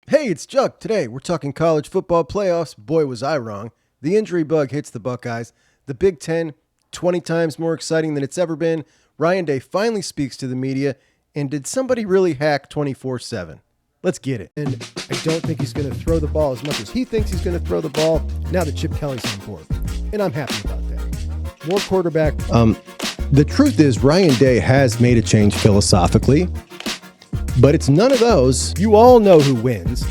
Hey, it's Juck. Today, we're talking college football playoffs. Boy, was I wrong. The injury bug hits the Buckeyes. The Big Ten, 20 times more exciting than it's ever been. Ryan Day finally speaks to the media. And did somebody really hack 24/7? Let's get it. And I don't think he's going to throw the ball as much as he thinks he's going to throw the ball now that Chip Kelly's on board. And I'm happy about that. More quarterback. The truth is, Ryan Day has made a change philosophically. But it's none of those. You all know who wins.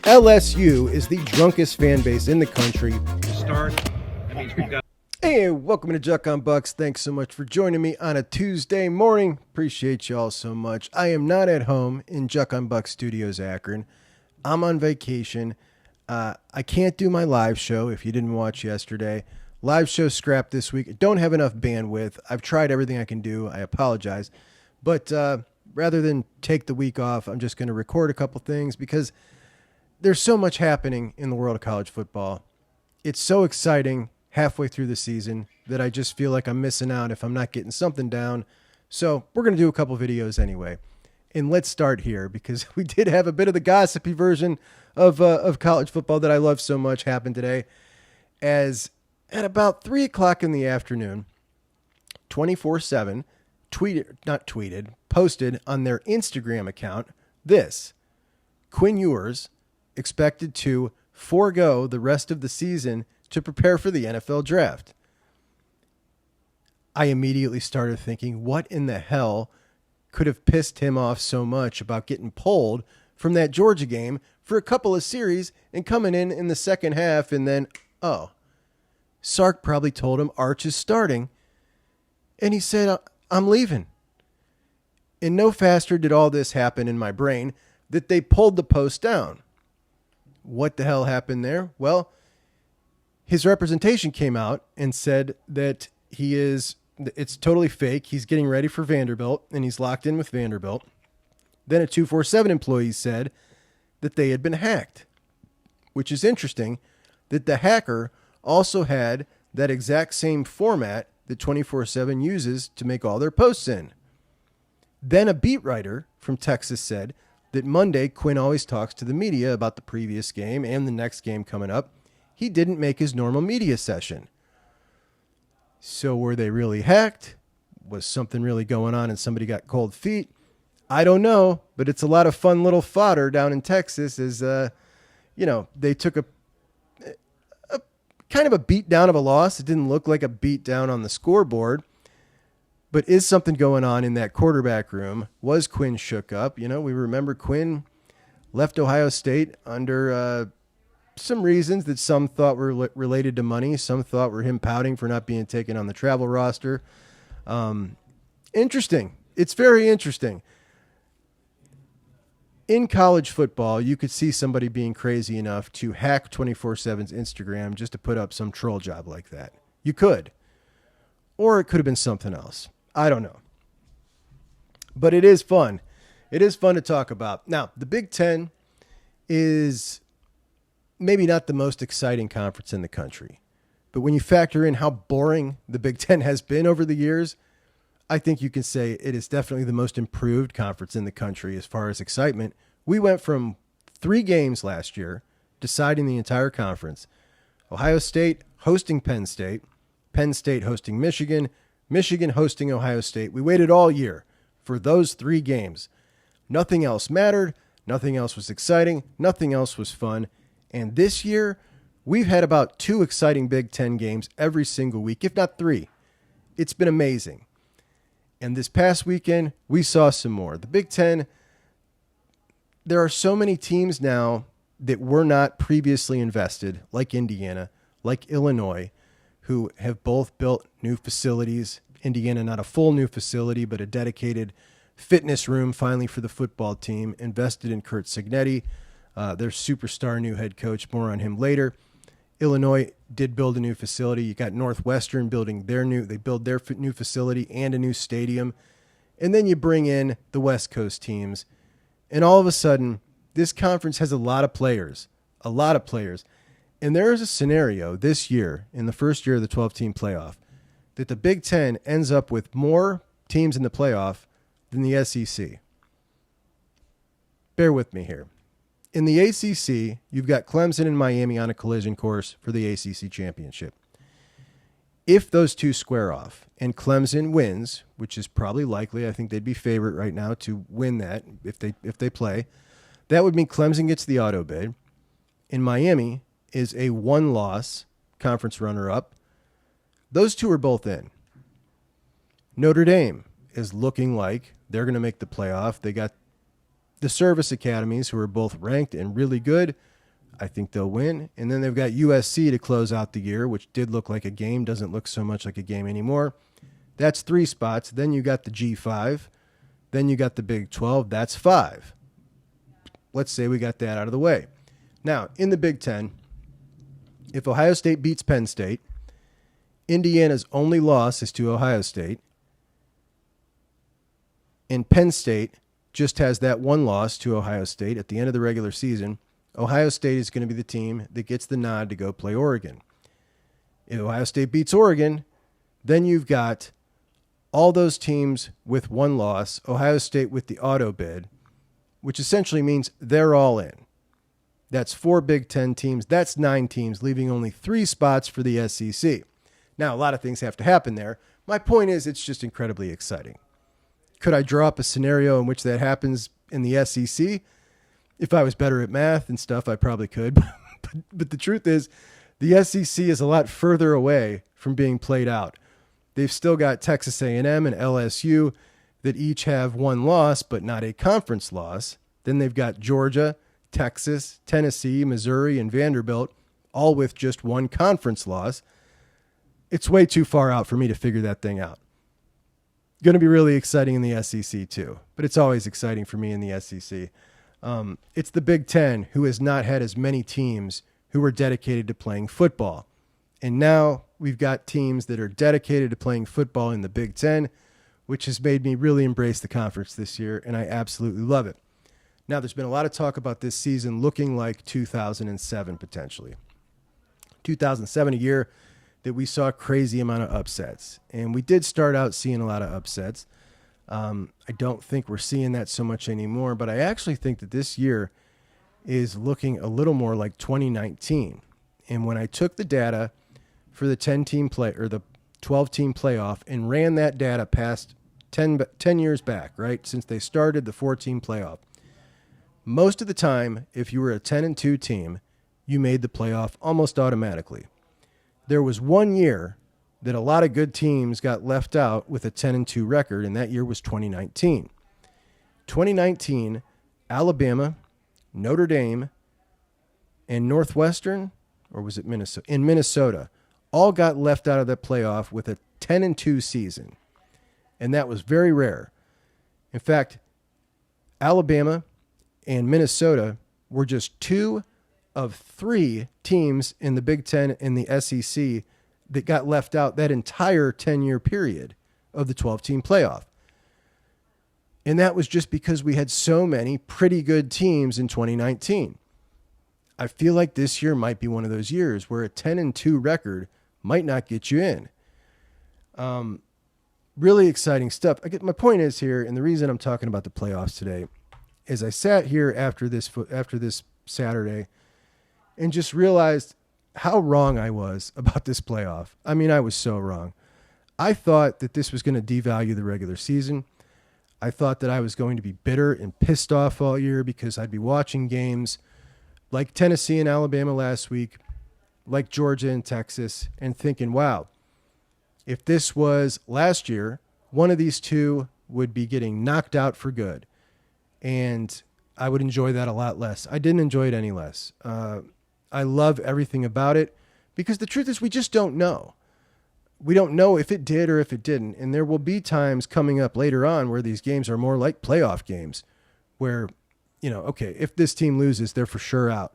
LSU is the drunkest fan base in the country. Hey, welcome to Juckonbucks. Thanks so much for joining me on a Tuesday morning. Appreciate you all so much. I am not at home in Juckonbucks Studios, Akron. I'm on vacation. I can't do my live show if you didn't watch yesterday. Live show scrapped this week. Don't have enough bandwidth. I've tried everything I can do. I apologize. But rather than take the week off, I'm just going to record a couple things because there's so much happening in the world of college football. It's so exciting halfway through the season that I just feel like I'm missing out if I'm not getting something down. So we're going to do a couple videos anyway. And let's start here because we did have a bit of the gossipy version of college football that I love so much happen today. As at about 3 o'clock in the afternoon, 24/7 posted on their Instagram account this: Quinn Ewers expected to forego the rest of the season to prepare for the NFL draft. I immediately started thinking, what in the hell could have pissed him off so much about getting pulled from that Georgia game for a couple of series and coming in the second half and then, Sark probably told him Arch is starting and he said, I'm leaving. And no faster did all this happen in my brain that they pulled the post down. What the hell happened there? Well, his representation came out and said that it's totally fake. He's getting ready for Vanderbilt and he's locked in with Vanderbilt. Then a 247 employee said that they had been hacked, which is interesting that the hacker also had that exact same format that 24/7 uses to make all their posts in. Then a beat writer from Texas said that Monday, Quinn always talks to the media about the previous game and the next game coming up. He didn't make his normal media session. So were they really hacked? Was something really going on and somebody got cold feet? I don't know, but it's a lot of fun little fodder down in Texas as, they took a kind of a beat down of a loss. It didn't look like a beat down on the scoreboard. But is something going on in that quarterback room? Was Quinn shook up? We remember Quinn left Ohio State under some reasons that some thought were related to money. Some thought were him pouting for not being taken on the travel roster. Interesting. It's very interesting. In college football, you could see somebody being crazy enough to hack 24/7's Instagram just to put up some troll job like that. You could. Or it could have been something else. I don't know. But it is fun. It is fun to talk about. Now, the Big Ten is maybe not the most exciting conference in the country. But when you factor in how boring the Big Ten has been over the years, I think you can say it is definitely the most improved conference in the country as far as excitement. We went from 3 games last year deciding the entire conference. Ohio State hosting Penn State, Penn State hosting Michigan, Michigan hosting Ohio State. We waited all year for those 3 games. Nothing else mattered. Nothing else was exciting. Nothing else was fun. And this year, we've had about 2 exciting Big Ten games every single week, if not 3. It's been amazing. And this past weekend, we saw some more. The Big Ten, there are so many teams now that were not previously invested, like Indiana, like Illinois, who have both built new facilities. Indiana, not a full new facility, but a dedicated fitness room finally for the football team, invested in Kurt Cignetti, their superstar new head coach. More on him later. Illinois did build a new facility. You got Northwestern building they build their new facility and a new stadium. And then you bring in the West Coast teams. And all of a sudden, this conference has a lot of players. And there is a scenario this year, in the first year of the 12-team playoff, that the Big Ten ends up with more teams in the playoff than the SEC. Bear with me here. In the ACC, you've got Clemson and Miami on a collision course for the ACC championship. If those two square off and Clemson wins, which is probably likely, I think they'd be favorite right now to win that if they play, that would mean Clemson gets the auto bid, and Miami is a one-loss conference runner-up. Those two are both in. Notre Dame is looking like they're going to make the playoff. They got the service academies who are both ranked and really good. I think they'll win. And then they've got USC to close out the year, which did look like a game, doesn't look so much like a game anymore. That's 3 spots. Then you got the G5. Then you got the Big 12. That's 5. Let's say we got that out of the way. Now, in the Big 10, if Ohio State beats Penn State, Indiana's only loss is to Ohio State, and Penn State just has that one loss to Ohio State at the end of the regular season. Ohio State is going to be the team that gets the nod to go play Oregon. If Ohio State beats Oregon, then you've got all those teams with one loss, Ohio State with the auto bid, which essentially means they're all in. That's 4 Big Ten teams. That's 9 teams, leaving only 3 spots for the SEC. Now, a lot of things have to happen there. My point is it's just incredibly exciting. Could I draw up a scenario in which that happens in the SEC? If I was better at math and stuff, I probably could. But the truth is, the SEC is a lot further away from being played out. They've still got Texas A&M and LSU that each have one loss, but not a conference loss. Then they've got Georgia, Texas, Tennessee, Missouri, and Vanderbilt, all with just one conference loss. It's way too far out for me to figure that thing out. Going to be really exciting in the SEC too, but it's always exciting for me in the SEC. It's the Big Ten who has not had as many teams who are dedicated to playing football. And now we've got teams that are dedicated to playing football in the Big Ten, which has made me really embrace the conference this year, and I absolutely love it. Now, there's been a lot of talk about this season looking like 2007 potentially. 2007, a year that we saw a crazy amount of upsets. And we did start out seeing a lot of upsets. I don't think we're seeing that so much anymore, but I actually think that this year is looking a little more like 2019. And when I took the data for the 10-team play or the 12-team playoff and ran that data past 10 years back, right, since they started the 4-team playoff, most of the time, if you were a 10-2 team, you made the playoff almost automatically. There was one year that a lot of good teams got left out with a 10-2 record, and that year was 2019. 2019, Alabama, Notre Dame, and Northwestern, or was it Minnesota? In Minnesota, all got left out of the playoff with a 10-2 season, and that was very rare. In fact, Alabama and Minnesota were just 2 of 3 teams in the Big Ten and the SEC that got left out that entire 10-year period of the 12-team playoff. And that was just because we had so many pretty good teams in 2019. I feel like this year might be one of those years where a 10-2 record might not get you in. Really exciting stuff. My point is here, and the reason I'm talking about the playoffs today is I sat here after this Saturday and just realized how wrong I was about this playoff. I mean, I was so wrong. I thought that this was going to devalue the regular season. I thought that I was going to be bitter and pissed off all year because I'd be watching games like Tennessee and Alabama last week, like Georgia and Texas, and thinking, wow, if this was last year, one of these two would be getting knocked out for good. And I would enjoy that a lot less. I didn't enjoy it any less. I love everything about it because the truth is we just don't know. We don't know if it did or if it didn't. And there will be times coming up later on where these games are more like playoff games where, okay, if this team loses, they're for sure out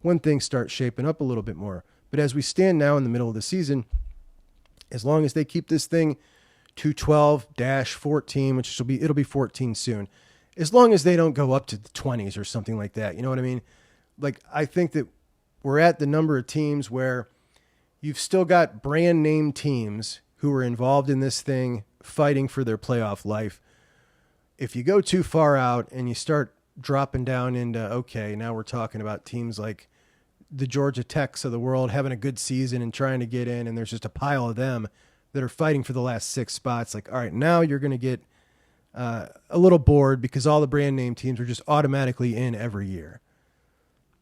when things start shaping up a little bit more. But as we stand now in the middle of the season, as long as they keep this thing to 12-14, which it'll be 14 soon, as long as they don't go up to the 20s or something like that, you know what I mean? Like, I think that we're at the number of teams where you've still got brand name teams who are involved in this thing fighting for their playoff life. If you go too far out and you start dropping down into, okay, now we're talking about teams like the Georgia Techs of the world having a good season and trying to get in, and there's just a pile of them that are fighting for the last 6 spots. Like, all right, now you're going to get a little bored because all the brand name teams are just automatically in every year.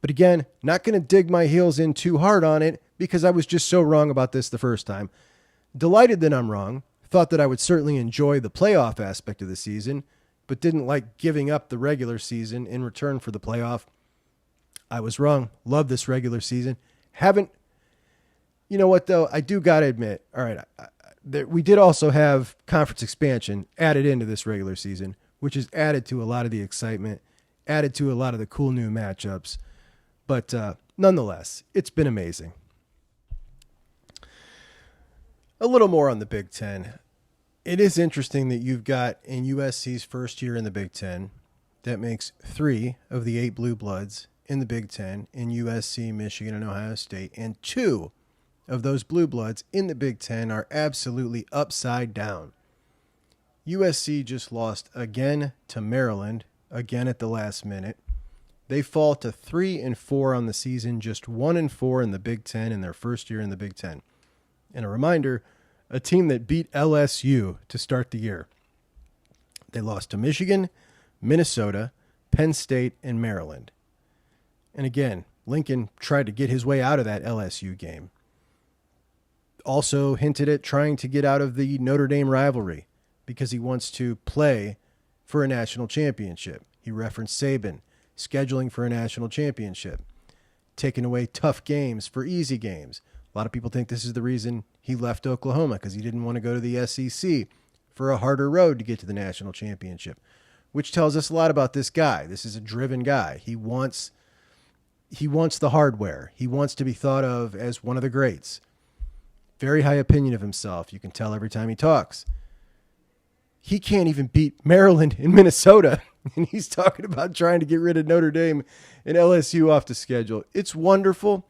But again, not going to dig my heels in too hard on it because I was just so wrong about this the first time. Delighted that I'm wrong. Thought that I would certainly enjoy the playoff aspect of the season, but didn't like giving up the regular season in return for the playoff. I was wrong. Love this regular season. Haven't, you know what though? I do got to admit, all right, we did also have conference expansion added into this regular season, which has added to a lot of the excitement, added to a lot of the cool new matchups. But nonetheless, it's been amazing. A little more on the Big Ten. It is interesting that you've got in USC's first year in the Big Ten, that makes 3 of the 8 blue bloods in the Big Ten in USC, Michigan, and Ohio State, and 2 of those blue bloods in the Big Ten are absolutely upside down. USC just lost again to Maryland, again at the last minute. They fall to 3-4 on the season, just 1-4 in the Big Ten in their first year in the Big Ten. And a reminder, a team that beat LSU to start the year. They lost to Michigan, Minnesota, Penn State, and Maryland. And again, Lincoln tried to get his way out of that LSU game. Also hinted at trying to get out of the Notre Dame rivalry because he wants to play for a national championship. He referenced Saban scheduling for a national championship, taking away tough games for easy games. A lot of people think this is the reason he left Oklahoma, because he didn't want to go to the SEC for a harder road to get to the national championship, which tells us a lot about this guy. This is a driven guy. He wants the hardware. He wants to be thought of as one of the greats. Very high opinion of himself. You can tell every time he talks. He can't even beat Maryland and Minnesota, and he's talking about trying to get rid of Notre Dame and LSU off the schedule. It's wonderful.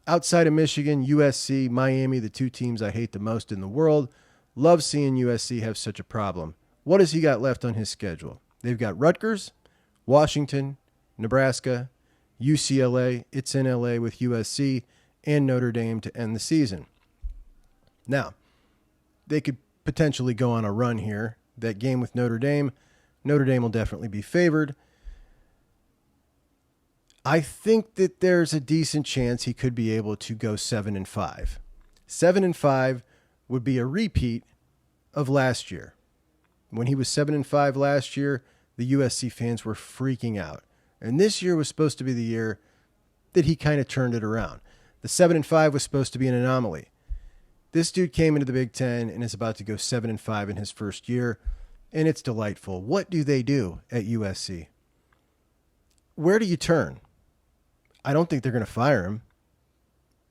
Outside of Michigan, USC, Miami, the 2 teams I hate the most in the world. Love seeing USC have such a problem. What has he got left on his schedule? They've got Rutgers, Washington, Nebraska, UCLA. It's in LA with USC and Notre Dame to end the season. Now, they could potentially go on a run here. That game with Notre Dame will definitely be favored. I think that there's a decent chance he could be able to go 7-5. 7-5 would be a repeat of last year. When he was 7-5 last year, the USC fans were freaking out. And this year was supposed to be the year that he kind of turned it around. The 7-5 was supposed to be an anomaly. This dude came into the Big Ten and is about to go 7-5 in his first year, and it's delightful. What do they do at USC? Where do you turn? I don't think they're going to fire him.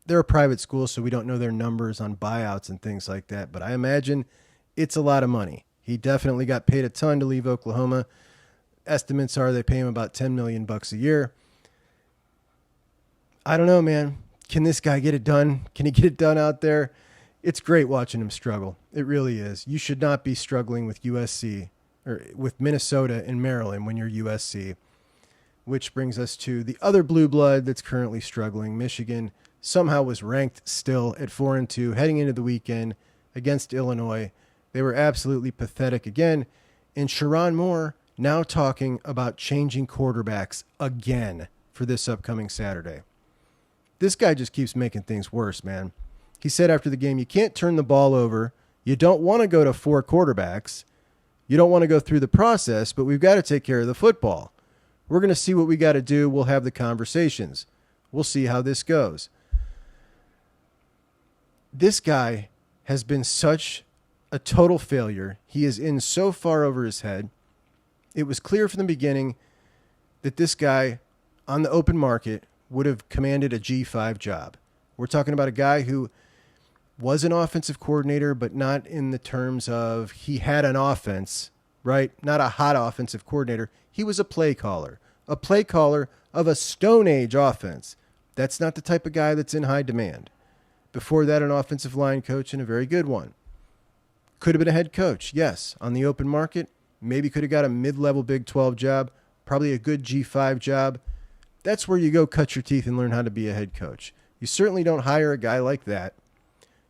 They're a private school, so we don't know their numbers on buyouts and things like that, but I imagine it's a lot of money. He definitely got paid a ton to leave Oklahoma. Estimates are they pay him about $10 million a year. I don't know, man. Can this guy get it done? Can he get it done out there? It's great watching him struggle. It really is. You should not be struggling with USC or with Minnesota and Maryland when you're USC, which brings us to the other blue blood that's currently struggling. Michigan somehow was ranked still at 4-2 heading into the weekend against Illinois. They were absolutely pathetic again. And Sherrone Moore now talking about changing quarterbacks again for this upcoming Saturday. This guy just keeps making things worse, man. He said after the game, you can't turn the ball over. You don't want to go to 4 quarterbacks. You don't want to go through the process, but we've got to take care of the football. We're going to see what we got to do. We'll have the conversations. We'll see how this goes. This guy has been such a total failure. He is in so far over his head. It was clear from the beginning that this guy on the open market would have commanded a G5 job. We're talking about a guy who was an offensive coordinator, but not in the terms of he had an offense, right? Not a hot offensive coordinator. He was a play caller of a Stone Age offense. That's not the type of guy that's in high demand. Before that, an offensive line coach and a very good one. Could have been a head coach, yes. On the open market, maybe could have got a mid-level Big 12 job. probably a good G5 job. That's where you go cut your teeth and learn how to be a head coach. You certainly don't hire a guy like that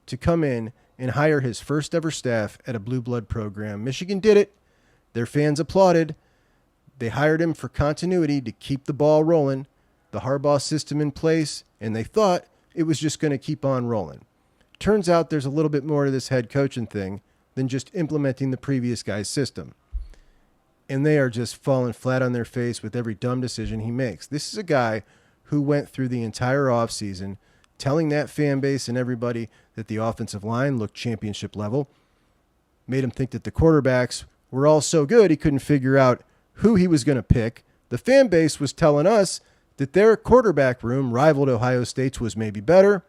to come in and hire his first ever staff at a blue blood program. Michigan did it. Their fans applauded. They hired him for continuity to keep the ball rolling, the Harbaugh system in place, and they thought it was just going to keep on rolling. Turns out there's a little bit more to this head coaching thing than just implementing the previous guy's system. And they are just falling flat on their face with every dumb decision he makes. This is a guy who went through the entire offseason telling that fan base and everybody that the offensive line looked championship level, made him think that the quarterbacks were all so good he couldn't figure out who he was going to pick. The fan base was telling us that their quarterback room rivaled Ohio State's was maybe better.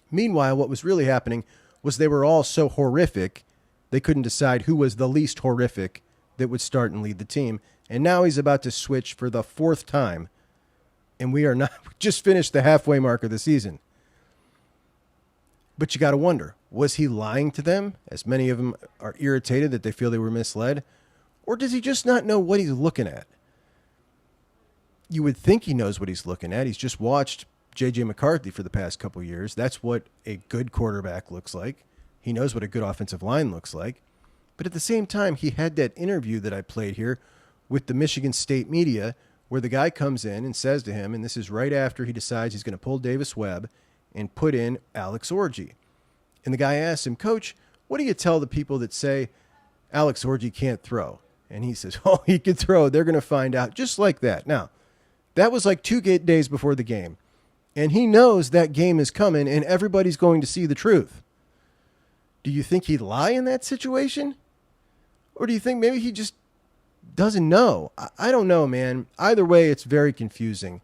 Meanwhile, what was really happening was they were all so horrific, they couldn't decide who was the least horrific that would start and lead the team. And now he's about to switch for the fourth time. And we just finished the halfway mark of the season. But you got to wonder, was he lying to them, as many of them are irritated that they feel they were misled? Or does he just not know what he's looking at? You would think he knows what he's looking at. He's just watched J.J. McCarthy for the past couple years. That's what a good quarterback looks like. He knows what a good offensive line looks like. But at the same time, he had that interview that I played here with the Michigan State media where the guy comes in and says to him, and this is right after he decides he's going to pull Davis Webb and put in Alex Orji. And the guy asks him, Coach, what do you tell the people that say Alex Orji can't throw? And he says, oh, he can throw. They're going to find out. Just like that. Now, that was like 2 days before the game. And he knows that game is coming and everybody's going to see the truth. Do you think he'd lie in that situation? Or do you think maybe he just doesn't know? I don't know, man. Either way, it's very confusing.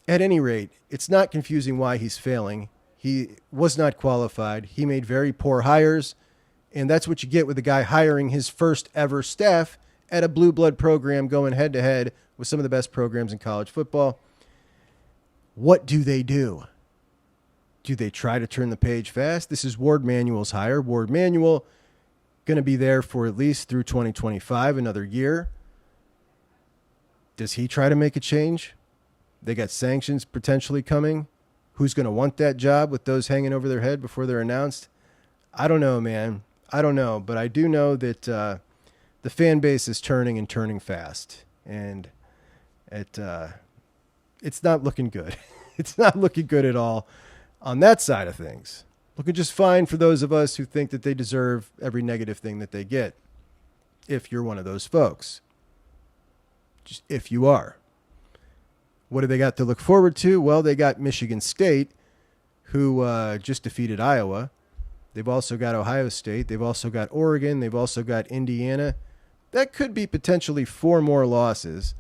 At any rate, it's not confusing why he's failing. He was not qualified. He made very poor hires. And that's what you get with a guy hiring his first ever staff at a blue blood program going head to head with some of the best programs in college football. What do? Do they try to turn the page fast? This is Ward Manuel's hire. Ward Manuel going to be there for at least through 2025, another year. Does he try to make a change? They got sanctions potentially coming. Who's going to want that job with those hanging over their head before they're announced? I don't know, man. I don't know. But I do know that the fan base is turning and turning fast. And it's not looking good. It's not looking good at all on that side of things. Looking just fine for those of us who think that they deserve every negative thing that they get. If you're one of those folks. Just if you are. What do they got to look forward to? Well, they got Michigan State, who just defeated Iowa. They've also got Ohio State. They've also got Oregon. They've also got Indiana. That could be potentially 4 more losses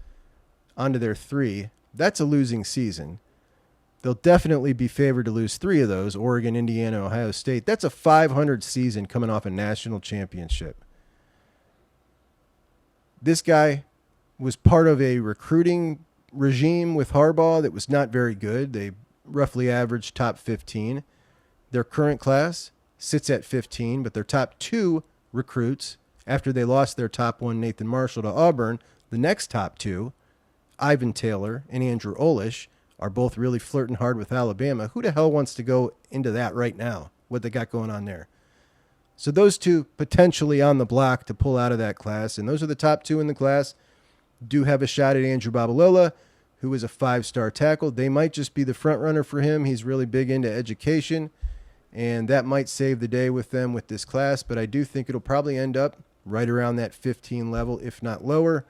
onto their 3. That's a losing season. They'll definitely be favored to lose 3 of those, Oregon, Indiana, Ohio State. That's a 500 season coming off a national championship. This guy was part of a recruiting regime with Harbaugh that was not very good. They roughly averaged top 15. Their current class sits at 15, but their top 2 recruits, after they lost their top 1, Nathan Marshall, to Auburn, the next top 2, Ivan Taylor and Andrew Olish, are both really flirting hard with Alabama. Who the hell wants to go into that right now? What they got going on there? So those 2 potentially on the block to pull out of that class, and those are the top 2 in the class. Do have a shot at Andrew Babalola, who is a 5-star tackle. They might just be the front runner for him. He's really big into education, and that might save the day with them with this class, but I do think it'll probably end up right around that 15 level, if not lower.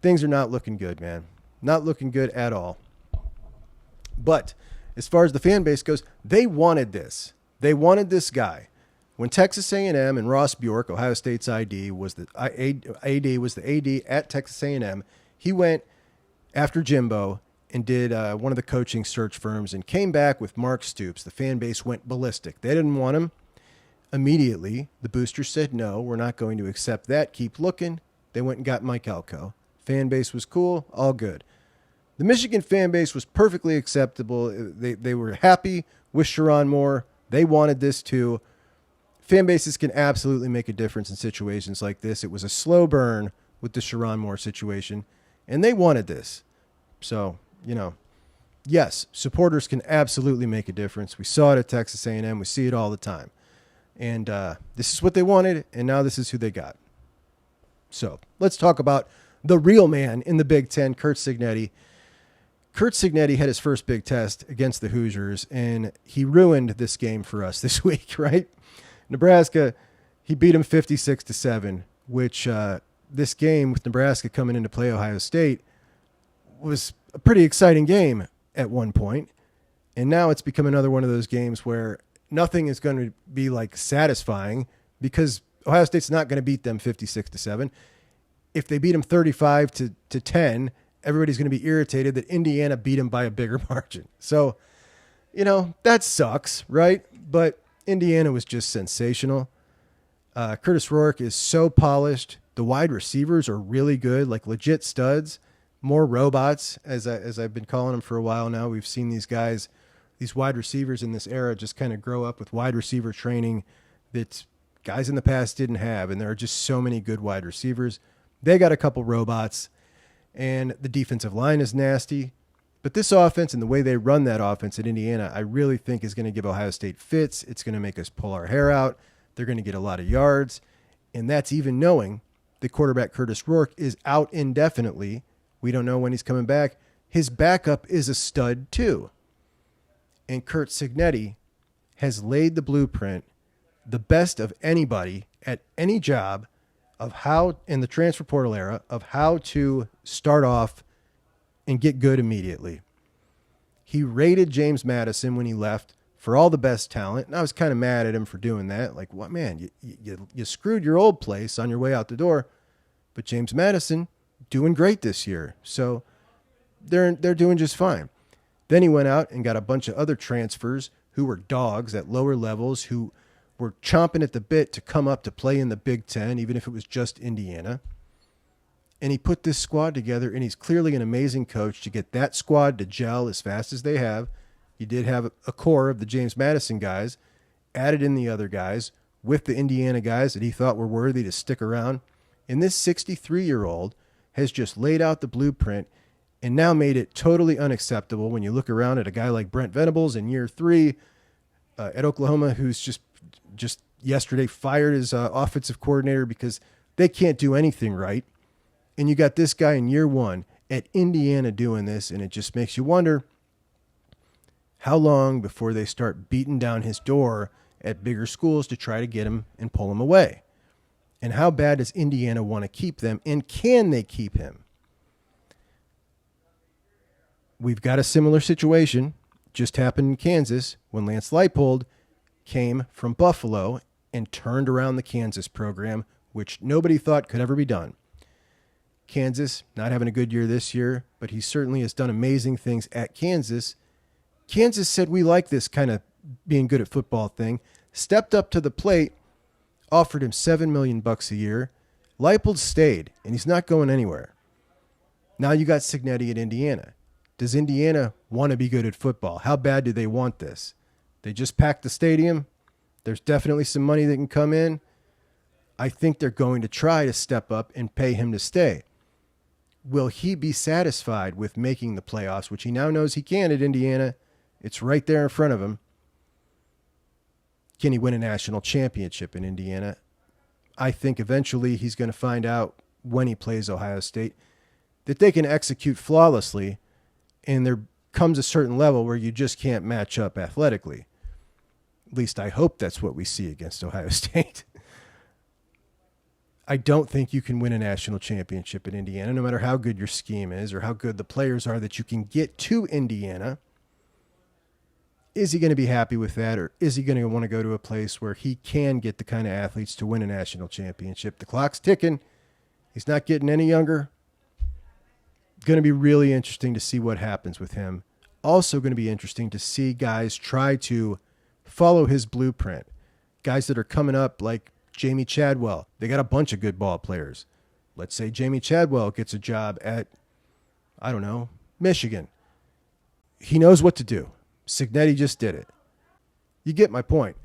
Things are not looking good, man. Not looking good at all. But as far as the fan base goes, they wanted this. They wanted this guy. When Texas A&M and Ross Bjork, Ohio State's AD, was the AD at Texas A&M, he went after Jimbo and did one of the coaching search firms and came back with Mark Stoops. The fan base went ballistic. They didn't want him. Immediately, the boosters said, no, we're not going to accept that. Keep looking. They went and got Mike Elko. Fan base was cool. All good. The Michigan fan base was perfectly acceptable. They were happy with Sherrone Moore. They wanted this too. Fan bases can absolutely make a difference in situations like this. It was a slow burn with the Sherrone Moore situation, and they wanted this. So, yes, supporters can absolutely make a difference. We saw it at Texas A&M. We see it all the time. And this is what they wanted, and now this is who they got. So let's talk about the real man in the Big Ten, Kurt Cignetti. Kurt Cignetti had his first big test against the Hoosiers, and he ruined this game for us this week, right? Nebraska, he beat them 56-7, which this game with Nebraska coming in to play Ohio State was a pretty exciting game at one point. And now it's become another one of those games where nothing is going to be like satisfying because Ohio State's not going to beat them 56-7. If they beat them 35-10, everybody's going to be irritated that Indiana beat them by a bigger margin. So, that sucks, right? But Indiana was just sensational. Curtis Rourke is so polished. The wide receivers are really good, like legit studs, more robots, as I've been calling them for a while now. We've seen these guys, these wide receivers in this era just kind of grow up with wide receiver training that guys in the past didn't have. And there are just so many good wide receivers. They got a couple robots. And the defensive line is nasty. But this offense and the way they run that offense at Indiana, I really think is going to give Ohio State fits. It's going to make us pull our hair out. They're going to get a lot of yards. And that's even knowing the quarterback Curtis Rourke is out indefinitely. We don't know when he's coming back. His backup is a stud too. And Kurt Cignetti has laid the blueprint, the best of anybody at any job, of how, in the transfer portal era, of how to start off and get good immediately. He rated James Madison when he left for all the best talent, and I was kind of mad at him for doing that. Like, what, man, you screwed your old place on your way out the door, but James Madison doing great this year, so they're doing just fine. Then he went out and got a bunch of other transfers who were dogs at lower levels who were chomping at the bit to come up to play in the Big Ten, even if it was just Indiana. And he put this squad together, and he's clearly an amazing coach to get that squad to gel as fast as they have. He did have a core of the James Madison guys, added in the other guys with the Indiana guys that he thought were worthy to stick around. And this 63-year-old has just laid out the blueprint and now made it totally unacceptable when you look around at a guy like Brent Venables in year 3 at Oklahoma, who's just yesterday fired his offensive coordinator because they can't do anything right. And you got this guy in year 1 at Indiana doing this, and it just makes you wonder how long before they start beating down his door at bigger schools to try to get him and pull him away. And how bad does Indiana want to keep them, and can they keep him? We've got a similar situation just happened in Kansas when Lance Leipold came from Buffalo and turned around the Kansas program, which nobody thought could ever be done. Kansas, not having a good year this year, but he certainly has done amazing things at Kansas. Kansas said, we like this kind of being good at football thing, stepped up to the plate, offered him $7 million a year. Leipold stayed, and he's not going anywhere. Now you got Cignetti at Indiana. Does Indiana want to be good at football? How bad do they want this? They just packed the stadium. There's definitely some money that can come in. I think they're going to try to step up and pay him to stay. Will he be satisfied with making the playoffs, which he now knows he can at Indiana? It's right there in front of him. Can he win a national championship in Indiana? I think eventually he's going to find out when he plays Ohio State that they can execute flawlessly, and there comes a certain level where you just can't match up athletically. At least I hope that's what we see against Ohio State. I don't think you can win a national championship in Indiana, no matter how good your scheme is or how good the players are that you can get to Indiana. Is he going to be happy with that, or is he going to want to go to a place where he can get the kind of athletes to win a national championship? The clock's ticking. He's not getting any younger. Going to be really interesting to see what happens with him. Also going to be interesting to see guys try to follow his blueprint. Guys that are coming up like Jamie Chadwell. They got a bunch of good ball players. Let's say Jamie Chadwell gets a job at, I don't know, Michigan. He knows what to do. Cignetti just did it. You get my point.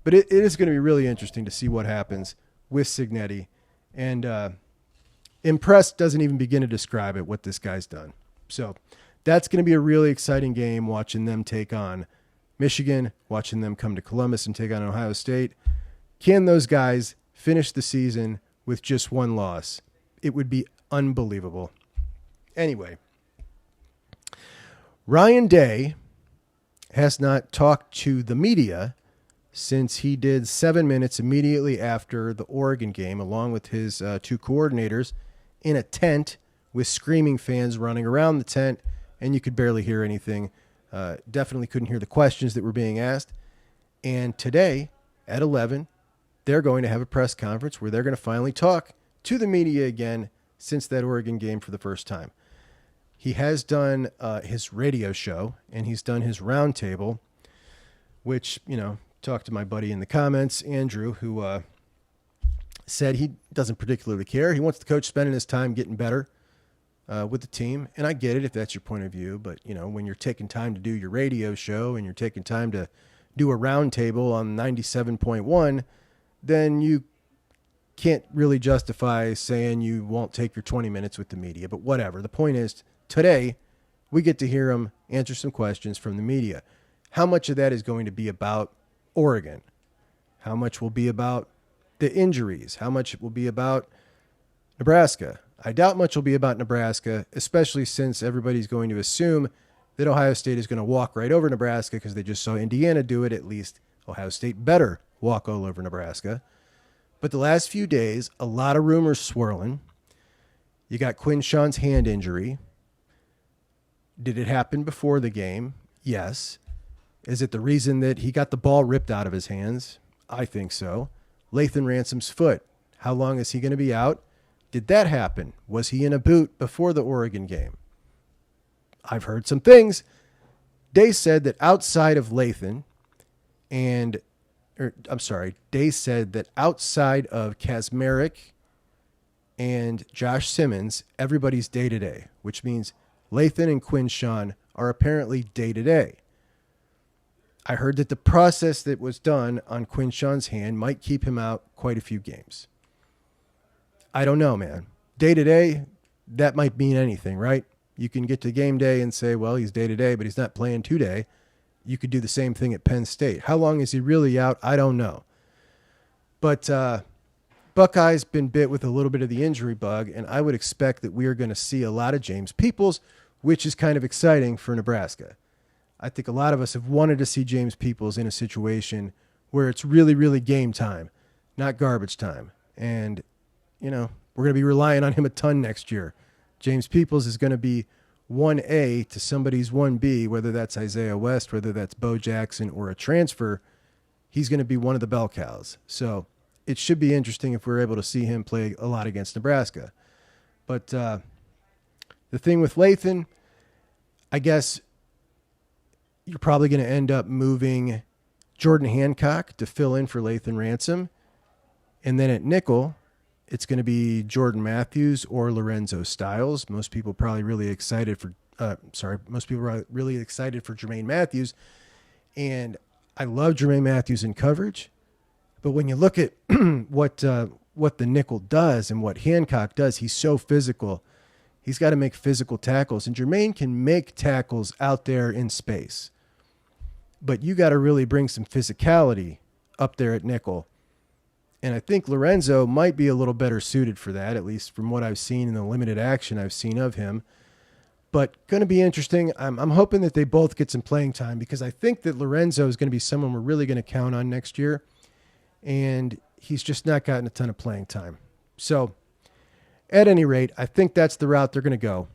But it is going to be really interesting to see what happens with Cignetti. And Impressed doesn't even begin to describe it, what this guy's done. So that's going to be a really exciting game, watching them take on Michigan, watching them come to Columbus and take on Ohio State. Can those guys finish the season with just one loss? It would be unbelievable. Anyway, Ryan Day has not talked to the media since he did 7 minutes immediately after the Oregon game, along with his two coordinators, in a tent with screaming fans running around the tent, and you could barely hear anything. Definitely couldn't hear the questions that were being asked. And today at 11, they're going to have a press conference where they're going to finally talk to the media again since that Oregon game for the first time. He has done his radio show, and he's done his roundtable, which, talked to my buddy in the comments, Andrew, who said he doesn't particularly care. He wants the coach spending his time getting better with the team. And I get it if that's your point of view. But, when you're taking time to do your radio show and you're taking time to do a roundtable on 97.1, then you can't really justify saying you won't take your 20 minutes with the media. But whatever. The point is, today, we get to hear him answer some questions from the media. How much of that is going to be about Oregon? How much will be about the injuries? How much will be about Nebraska? I doubt much will be about Nebraska, especially since everybody's going to assume that Ohio State is going to walk right over Nebraska because they just saw Indiana do it. At least Ohio State better walk all over Nebraska. But the last few days, a lot of rumors swirling. You got Quinshawn's hand injury. Did it happen before the game? Yes. Is it the reason that he got the ball ripped out of his hands? I think so. Lathan Ransom's foot. How long is he going to be out? Did that happen? Was he in a boot before the Oregon game? I've heard some things. Day said that outside of Lathan Day said that outside of Kazmarek and Josh Simmons, everybody's day-to-day, which means Lathan and Quinshawn are apparently day-to-day. I heard that the process that was done on Quinshawn's hand might keep him out quite a few games. I don't know, man. Day-to-day, that might mean anything, right? You can get to game day and say, well, he's day-to-day, but he's not playing today. You could do the same thing at Penn State. How long is he really out? I don't know. But Buckeye's been bit with a little bit of the injury bug, and I would expect that we are going to see a lot of James Peoples, which is kind of exciting for Nebraska. I think a lot of us have wanted to see James Peoples in a situation where it's really, really game time, not garbage time. And, we're going to be relying on him a ton next year. James Peoples is going to be 1A to somebody's 1B, whether that's Isaiah West, whether that's Bo Jackson, or a transfer. He's going to be one of the bell cows. So it should be interesting if we're able to see him play a lot against Nebraska. But the thing with Lathan, I guess you're probably going to end up moving Jordan Hancock to fill in for Lathan Ransom. And then at nickel, it's going to be Jordan Matthews or Lorenzo Styles. Most people are really excited for Jermaine Matthews. And I love Jermaine Matthews in coverage. But when you look at what the nickel does and what Hancock does, he's so physical. He's got to make physical tackles. And Jermaine can make tackles out there in space. But you got to really bring some physicality up there at nickel. And I think Lorenzo might be a little better suited for that, at least from what I've seen in the limited action I've seen of him. But going to be interesting. I'm hoping that they both get some playing time because I think that Lorenzo is going to be someone we're really going to count on next year. And he's just not gotten a ton of playing time. So at any rate, I think that's the route they're going to go.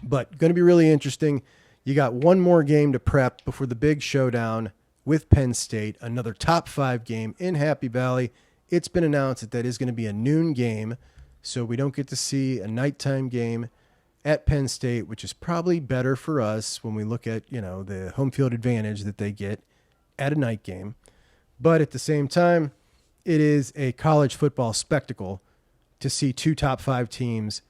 But going to be really interesting. You got one more game to prep before the big showdown with Penn State, another top 5 game in Happy Valley. It's been announced that is going to be a noon game, so we don't get to see a nighttime game at Penn State, which is probably better for us when we look at, the home field advantage that they get at a night game. But at the same time, it is a college football spectacle to see 2 top 5 teams,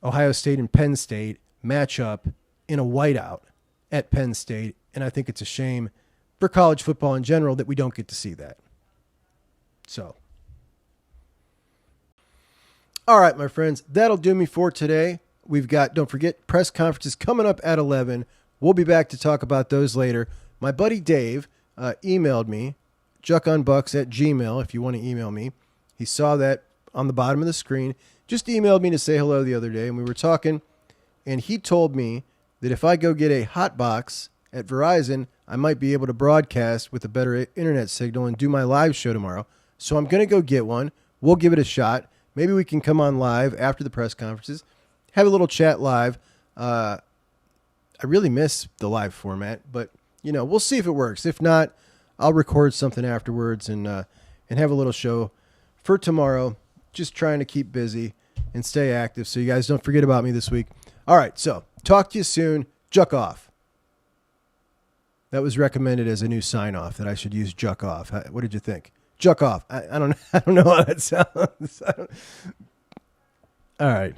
Ohio State and Penn State, match up in a whiteout at Penn State. And I think it's a shame for college football in general that we don't get to see that. So, All right, my friends, that'll do me for today. We've got, don't forget, press conferences coming up at 11. We'll be back to talk about those later. My buddy Dave emailed me, Juckonbucks@gmail.com, if you want to email me. He saw that on the bottom of the screen. Just emailed me to say hello the other day, and we were talking, and he told me that if I go get a hot box at Verizon, I might be able to broadcast with a better internet signal and do my live show tomorrow. So I'm going to go get one. We'll give it a shot. Maybe we can come on live after the press conferences, have a little chat live. I really miss the live format, but we'll see if it works. If not, I'll record something afterwards and have a little show for tomorrow. Just trying to keep busy and stay active so you guys don't forget about me this week. All right, so talk to you soon. Juck off. That was recommended as a new sign off that I should use Juck off. What did you think? Juck off. I don't know how that sounds. All right.